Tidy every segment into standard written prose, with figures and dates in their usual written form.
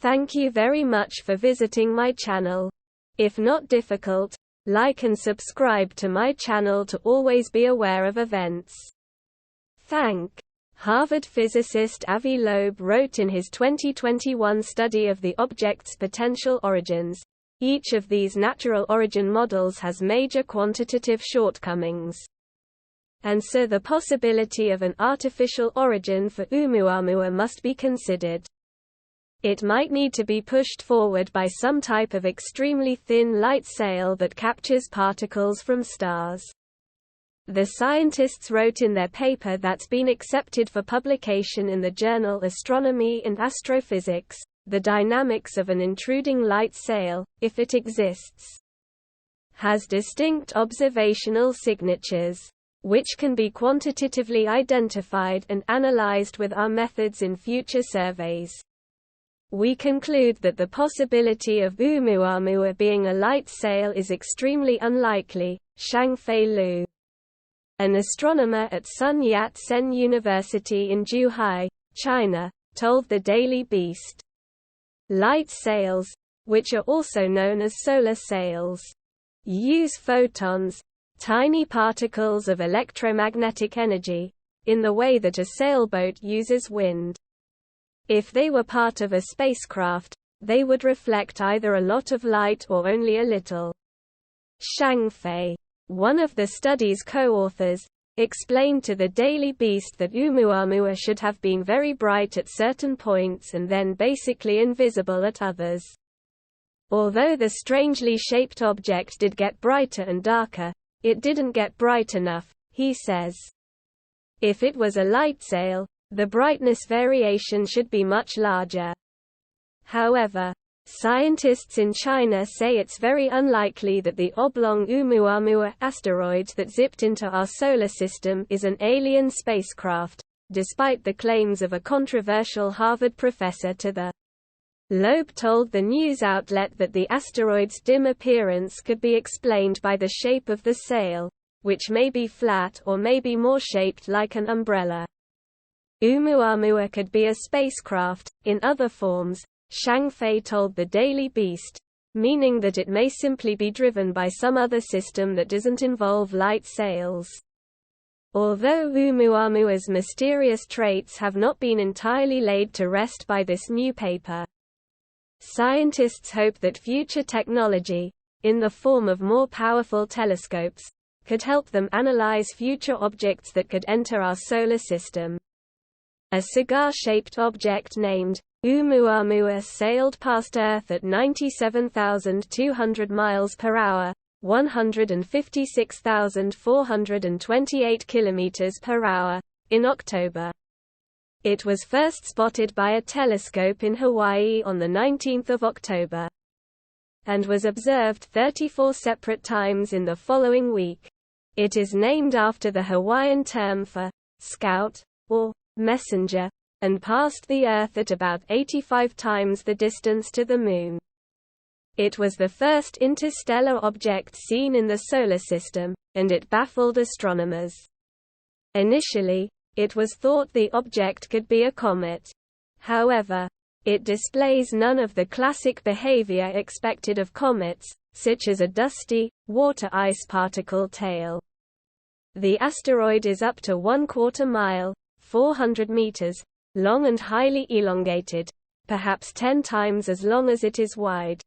Thank you very much for visiting my channel. If not difficult, like and subscribe to my channel to always be aware of events. Thank. Harvard physicist Avi Loeb wrote in his 2021 study of the object's potential origins, each of these natural origin models has major quantitative shortcomings. And so the possibility of an artificial origin for Oumuamua must be considered. It might need to be pushed forward by some type of extremely thin light sail that captures particles from stars. The scientists wrote in their paper that's been accepted for publication in the journal Astronomy and Astrophysics, the dynamics of an intruding light sail, if it exists, has distinct observational signatures, which can be quantitatively identified and analyzed with our methods in future surveys. We conclude that the possibility of Oumuamua being a light sail is extremely unlikely. Shangfei Liu, an astronomer at Sun Yat-sen University in Zhuhai, China, told the Daily Beast, "Light sails, which are also known as solar sails, use photons, tiny particles of electromagnetic energy, in the way that a sailboat uses wind. If they were part of a spacecraft, they would reflect either a lot of light or only a little." Shangfei, one of the study's co-authors, explained to the Daily Beast that Oumuamua should have been very bright at certain points and then basically invisible at others. Although the strangely shaped object did get brighter and darker, it didn't get bright enough, he says. If it was a light sail, the brightness variation should be much larger. However, scientists in China say it's very unlikely that the oblong Oumuamua asteroid that zipped into our solar system is an alien spacecraft, despite the claims of a controversial Harvard professor to the. Loeb told the news outlet that the asteroid's dim appearance could be explained by the shape of the sail, which may be flat or may be more shaped like an umbrella. Oumuamua could be a spacecraft, in other forms, Shangfei told the Daily Beast, meaning that it may simply be driven by some other system that doesn't involve light sails. Although Oumuamua's mysterious traits have not been entirely laid to rest by this new paper, scientists hope that future technology, in the form of more powerful telescopes, could help them analyze future objects that could enter our solar system. A cigar-shaped object named Oumuamua sailed past Earth at 97,200 miles per hour, 156,428 kilometers per hour, in October. It was first spotted by a telescope in Hawaii on the 19th of October, and was observed 34 separate times in the following week. It is named after the Hawaiian term for scout or messenger, and passed the Earth at about 85 times the distance to the Moon. It was the first interstellar object seen in the Solar System, and it baffled astronomers. Initially, it was thought the object could be a comet. However, it displays none of the classic behavior expected of comets, such as a dusty, water ice particle tail. The asteroid is up to 1/4 mile, 400 meters, long and highly elongated, perhaps 10 times as long as it is wide.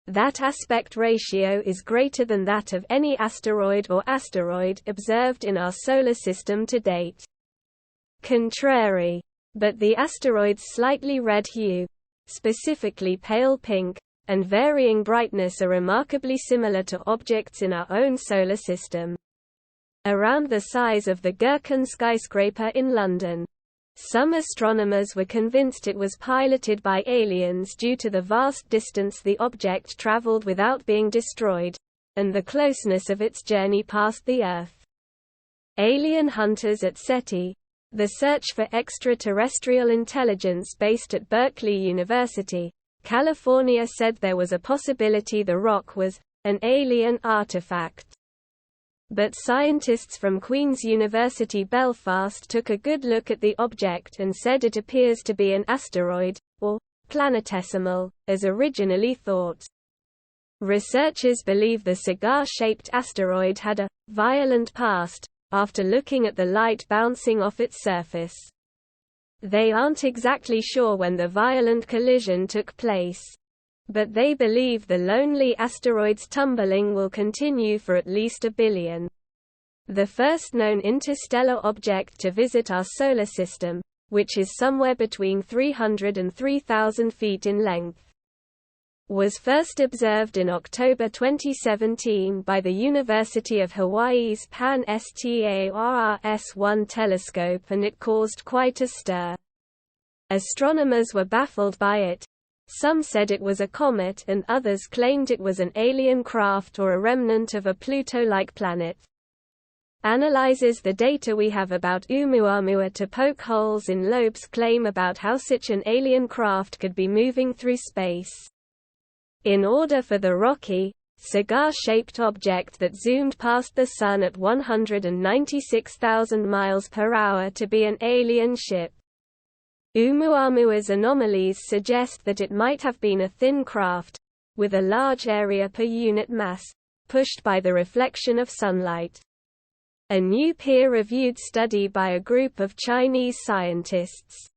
That aspect ratio is greater than that of any asteroid or asteroid observed in our solar system to date. Contrary, but the asteroid's slightly red hue, specifically pale pink, and varying brightness are remarkably similar to objects in our own solar system. Around the size of the Gherkin skyscraper in London. Some astronomers were convinced it was piloted by aliens due to the vast distance the object traveled without being destroyed, and the closeness of its journey past the Earth. Alien hunters at SETI, the search for extraterrestrial intelligence based at Berkeley University, California, said there was a possibility the rock was an alien artifact. But scientists from Queen's University Belfast took a good look at the object and said it appears to be an asteroid, or planetesimal, as originally thought. Researchers believe the cigar-shaped asteroid had a violent past, after looking at the light bouncing off its surface. They aren't exactly sure when the violent collision took place. But they believe the lonely asteroid's tumbling will continue for at least a billion. The first known interstellar object to visit our solar system, which is somewhere between 300 and 3,000 feet in length, was first observed in October 2017 by the University of Hawaii's Pan-STARRS-1 telescope, and it caused quite a stir. Astronomers were baffled by it. Some said it was a comet and others claimed it was an alien craft or a remnant of a Pluto-like planet. Analyzes the data we have about Oumuamua to poke holes in Loeb's claim about how such an alien craft could be moving through space. In order for the rocky, cigar-shaped object that zoomed past the Sun at 196,000 miles per hour to be an alien ship. Oumuamua's anomalies suggest that it might have been a thin craft, with a large area per unit mass, pushed by the reflection of sunlight. A new peer-reviewed study by a group of Chinese scientists